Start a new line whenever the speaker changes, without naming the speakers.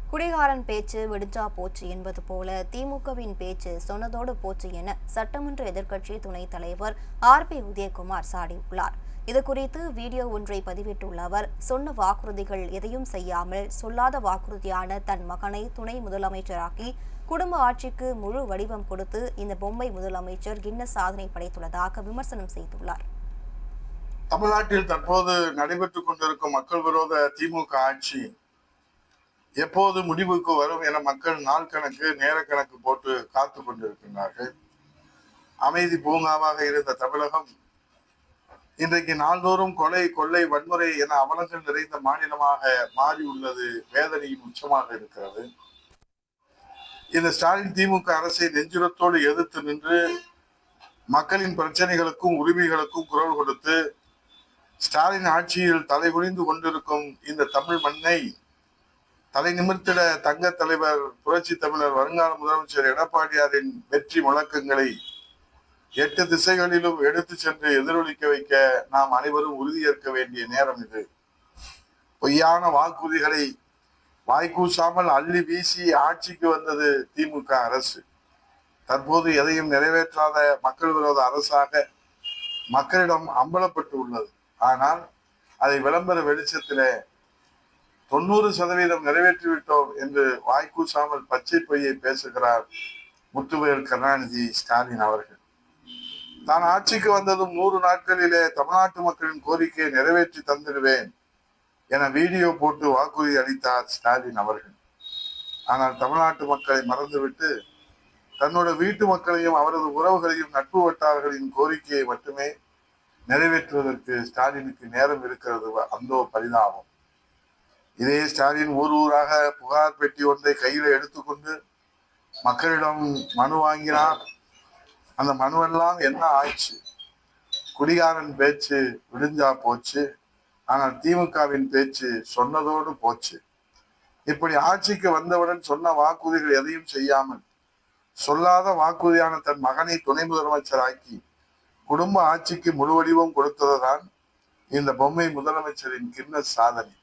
குடிகாரன் பேச்சு விடிஞ்சா போச்சு என்பது போல திமுகவின் பேச்சு சொன்னதோடு போச்சு என சட்டமன்ற எதிர்க்கட்சி துணைத் தலைவர் RB உதயகுமார் சாடியுள்ளார். இதுகுறித்து வீடியோ ஒன்றை பதிவிட்டுள்ள அவர், சொன்ன வாக்குறுதிகள் எதையும் செய்யாமல் சொல்லாத வாக்குறுதியான தன் மகனை துணை முதலமைச்சராக்கி குடும்ப ஆட்சிக்கு முழு வடிவம் கொடுத்து இந்த பொம்மை முதலமைச்சர் கின்னஸ் சாதனை படைத்துள்ளதாக விமர்சனம் செய்துள்ளார்.
தமிழ்நாட்டில் தற்போது நடைபெற்றுக் கொண்டிருக்கும் மக்கள் விரோத திமுக ஆட்சி எப்போது முடிவுக்கு வரும் என மக்கள் நாள் கணக்கு நேர கணக்கு போட்டு காத்து கொண்டிருக்கின்றார்கள். அமைதி பூங்காவாக இருந்த தமிழகம் இன்றைக்கு நாள்தோறும் கொலை கொள்ளை வன்முறை என அவலங்கள் நிறைந்த மாநிலமாக மாறியுள்ளது வேதனையின் உச்சமாக இருக்கிறது. இந்த ஸ்டாலின் திமுக அரசை நெஞ்சுரத்தோடு எதிர்த்து நின்று மக்களின் பிரச்சனைகளுக்கும் உரிமைகளுக்கும் குரல் கொடுத்து ஸ்டாலின் ஆட்சியில் தலைகுனிந்து கொண்டிருக்கும் இந்த தமிழ் மண்ணை தலை நிமிர்த்திட தங்க தலைவர் புரட்சி தமிழர் வருங்கால முதலமைச்சர் எடப்பாடியாரின் வெற்றி முழக்கங்களை 8 திசைகளிலும் எடுத்து சென்று எதிரொலிக்க வைக்க நாம் அனைவரும் உறுதியேற்க வேண்டிய நேரம் இது. பொய்யான வாக்குறுதிகளை வாய்க்கூசாமல் அள்ளி வீசி ஆட்சிக்கு வந்தது திமுக அரசு. தற்போது எதையும் நிறைவேற்றாத மக்கள் விரோத அரசாக மக்களிடம் அம்பலப்பட்டு உள்ளது. ஆனால் அதை விளம்பர வெளிச்சத்திலே 90% நிறைவேற்றிவிட்டோம் என்று வாய்க்கூசாமல் பச்சை பொய்யை பேசுகிறார் முத்துவேல் கருணாநிதி ஸ்டாலின் அவர்கள். தான் ஆட்சிக்கு வந்ததும் 100 நாட்களிலே தமிழ்நாட்டு மக்களின் கோரிக்கையை நிறைவேற்றி தந்திடுவேன் என வீடியோ போட்டு வாக்குறுதி அளித்தார் ஸ்டாலின் அவர்கள். ஆனால் தமிழ்நாட்டு மக்களை மறந்துவிட்டு தன்னோட வீட்டு மக்களையும் அவரது உறவுகளையும் நட்பு வட்டார்களின் கோரிக்கையை மட்டுமே நிறைவேற்றுவதற்கு ஸ்டாலினுக்கு நேரம் இருக்கிறது. அந்தோ பரிதாபம். இதே ஸ்டாலின் ஊராக புகார் பெட்டி ஒன்றை கையில எடுத்துக்கொண்டு மக்களிடம் மனு வாங்கினார். அந்த மனுவெல்லாம் என்ன ஆயிடுச்சு? குடிகாரன் பேச்சு விடிஞ்சா போச்சு, ஆனால் திமுகவின் பேச்சு சொன்னதோடு போச்சு. இப்படி ஆட்சிக்கு வந்தவுடன் சொன்ன வாக்குறுதிகள் எதையும் செய்யாமல் சொல்லாத வாக்குறுதியான தன் மகனை துணை முதலமைச்சராக்கி குடும்ப ஆட்சிக்கு முழு வடிவம் கொடுத்ததுதான் இந்த பொம்மை முதலமைச்சரின் கின்னஸ் சாதனை.